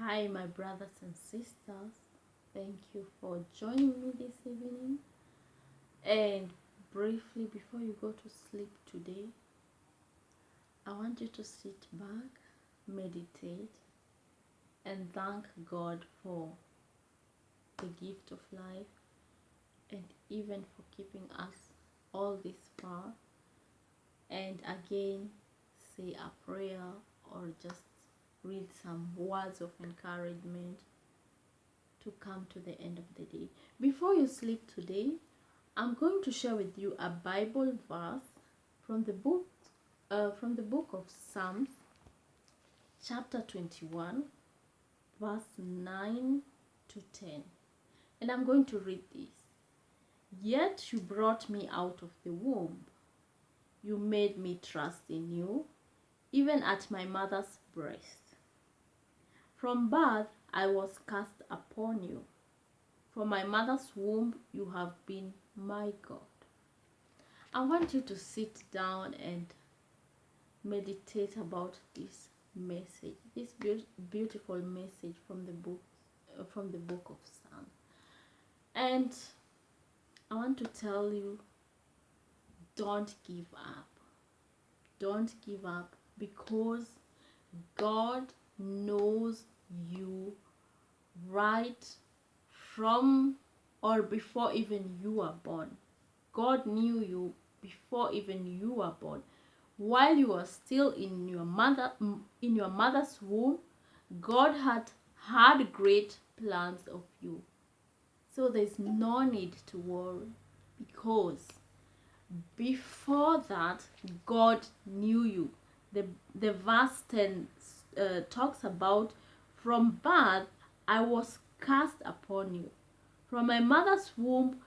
Hi, my brothers and sisters. Thank you for joining me this evening. And briefly, before you go to sleep today, I want you to sit back, meditate, and thank God for the gift of life and even for keeping us all this far. And again, say a prayer or just read some words of encouragement to come to the end of the day. Before you sleep today, I'm going to share with you a Bible verse from the book of Psalms, chapter 21, verse 9 to 10. And I'm going to read this. Yet you brought me out of the womb. You made me trust in you, even at my mother's breast. From birth I was cast upon you. From my mother's womb you have been my God. I want you to sit down and meditate about this message, this beautiful message from the book of Psalms. And I want to tell you, don't give up. Don't give up, because God knows you right from or before even you were born. God knew you before even you were born. While you were still in your mother's womb, God had great plans of you. So there's no need to worry, because before that, God knew you. The verse 10 talks about, from birth I was cast upon you. From my mother's womb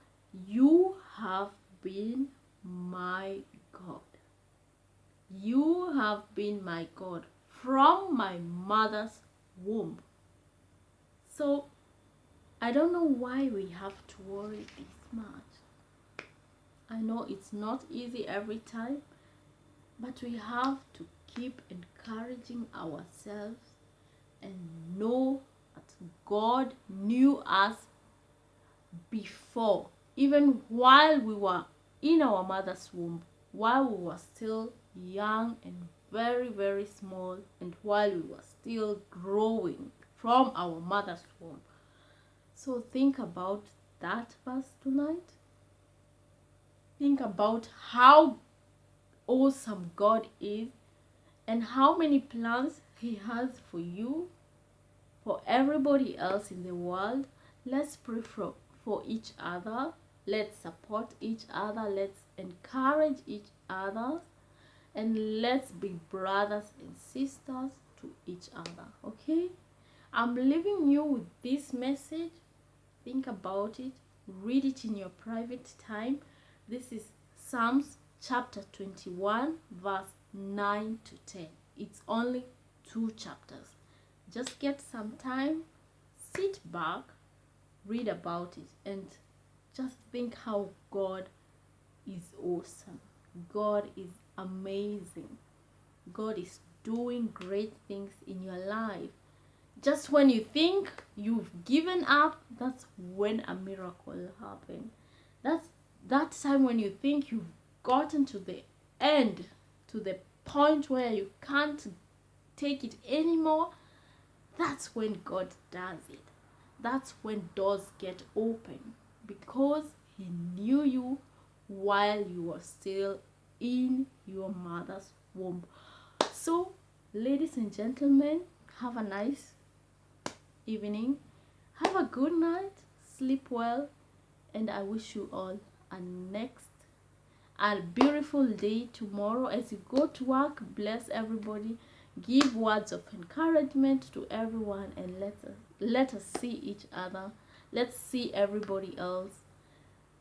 you have been my God. You have been my God from my mother's womb. So I don't know why we have to worry this much. I know it's not easy every time, but we have to keep encouraging ourselves and know that God knew us before, even while we were in our mother's womb, while we were still young and very, very small, and while we were still growing from our mother's womb. So think about that verse tonight. Think about how awesome God is and how many plans He has for you, for everybody else in the world. Let's pray for each other. Let's support each other. Let's encourage each other. And let's be brothers and sisters to each other. Okay? I'm leaving you with this message. Think about it. Read it in your private time. This is Psalms chapter 21, verse 9 to 10. It's only 2 chapters. Just get some time, sit back, read about it, and just think how God is awesome. God is amazing. God is doing great things in your life. Just when you think you've given up, that's when a miracle happens. That's that time when you think you've gotten to the end, to the point where you can't take it anymore. That's when God does it. That's when doors get open, because He knew you while you were still in your mother's womb. So, ladies and gentlemen, have a nice evening. Have a good night. Sleep well. And I wish you all a beautiful day tomorrow. As you go to work, bless everybody. Give words of encouragement to everyone, and let us see each other. Let's see everybody else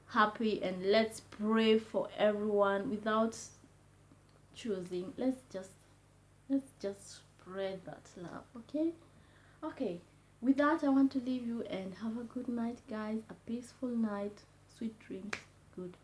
happy, and let's pray for everyone without choosing. Let's just spread that love. Okay, with that, I want to leave you, and have a good night, guys. A peaceful night. Sweet dreams. Good